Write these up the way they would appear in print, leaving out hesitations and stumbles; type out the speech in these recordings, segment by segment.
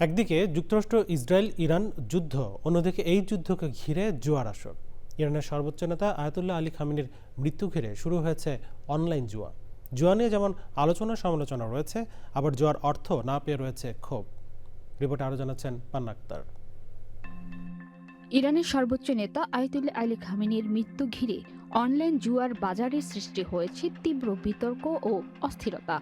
একদিকে যুক্তরাষ্ট্র Israel Iran যুদ্ধ, অন্যদিকে এই যুদ্ধকে ঘিরে জুয়ার আসর। ইরানের সর্বোচ্চ নেতা আয়াতুল্লাহ আলী খামেনির মৃত্যু ঘিরে শুরু হয়েছে অনলাইন জুয়া। জুয়া নিয়ে যেমন আলোচনা সমালোচনা রয়েছে, আবার জুয়ার অর্থ না পেয়ে রয়েছে ক্ষোভ। রিপোর্টে আরও জানাচ্ছেন পান্না আক্তার। ইরানের সর্বোচ্চ নেতা আয়াতুল্লাহ আলী খামেনির মৃত্যু ঘিরে অনলাইন জুয়ার বাজারের সৃষ্টি হয়েছে তীব্র বিতর্ক ও অস্থিরতা।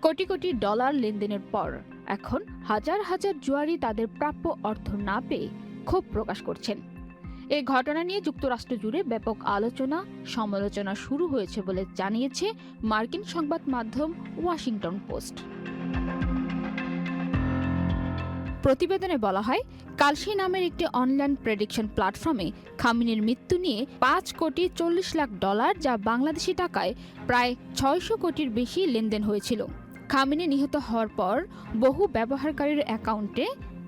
কোটি কোটি ডলার লেনদেনের পর এখন হাজার হাজার জুয়ারি তাদের প্রাপ্য অর্থ না পেয়ে ক্ষোভ প্রকাশ করছেন। এই ঘটনা নিয়ে যুক্তরাষ্ট্র জুড়ে ব্যাপক আলোচনা সমালোচনা শুরু হয়েছে বলে জানিয়েছে মার্কিন সংবাদ মাধ্যম ওয়াশিংটন পোস্ট। প্রতিবেদনে বলা হয়, কালসি নামের একটি অনলাইন প্রেডিকশন প্ল্যাটফর্মে খামেনির মৃত্যু নিয়ে 5,40,00,000 যা বাংলাদেশি টাকায় প্রায় 600 কোটির বেশি লেনদেন হয়েছিল। খামেনি নিহত হওয়ার পর বহু ব্যবহারকারীর অ্যাকাউন্টে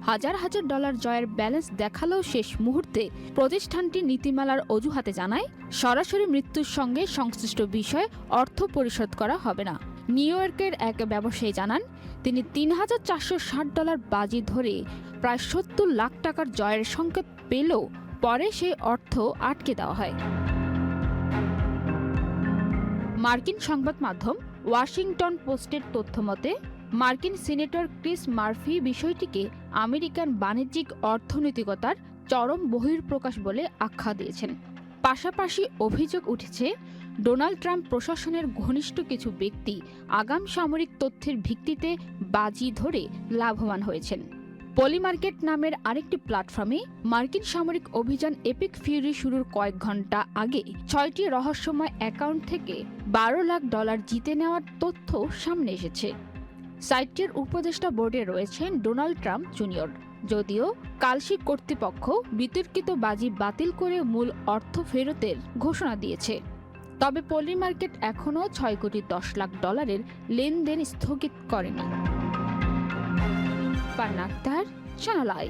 হাজার হাজার ডলার জয়ের ব্যালেন্স দেখালেও শেষ মুহূর্তে প্রতিষ্ঠানটি নীতিমালার অজুহাতে জানায়, সরাসরি মৃত্যুর সঙ্গে সংশ্লিষ্ট বিষয়ে অর্থ পরিশোধ করা হবে না। নিউ ইয়র্কের এক ব্যবসায়ী জানান, তিনি $3,460 বাজি ধরে প্রায় 70 লাখ টাকার জয়ের সংকেত পেলেও পরে সেই অর্থ আটকে দেওয়া হয়। মার্কিন সংবাদ মাধ্যম ওয়াশিংটন পোস্টের তথ্যমতে মার্কিন সিনেটর ক্রিস মার্ফি বিষয়টিকে আমেরিকান বাণিজ্যিক অর্থনৈতিকতার চরম বহিঃপ্রকাশ বলে আখ্যা দিয়েছেন। পাশাপাশি অভিযোগ উঠেছে, ডোনাল্ড ট্রাম্প প্রশাসনের ঘনিষ্ঠ কিছু ব্যক্তি আগাম সামরিক তথ্যের ভিত্তিতে বাজি ধরে লাভবান হয়েছেন। পলিমার্কেট নামের আরেকটি প্ল্যাটফর্মে মার্কিন সামরিক অভিযান এপিক ফিউরি শুরুর কয়েক ঘন্টা আগে 6টি রহস্যময় অ্যাকাউন্ট থেকে $12 লাখ জিতে নেওয়ার তথ্য সামনে এসেছে। সাইটটির উপদেষ্টা বোর্ডে রয়েছেন ডোনাল্ড ট্রাম্প জুনিয়র। যদিও কালসি কর্তৃপক্ষ বিতর্কিত বাজি বাতিল করে মূল অর্থ ফেরতের ঘোষণা দিয়েছে। তবে পলিমার্কেট এখনও $6,10,00,000 লেনদেন স্থগিত করেনি। পান্না আক্তার, চ্যানেল আই।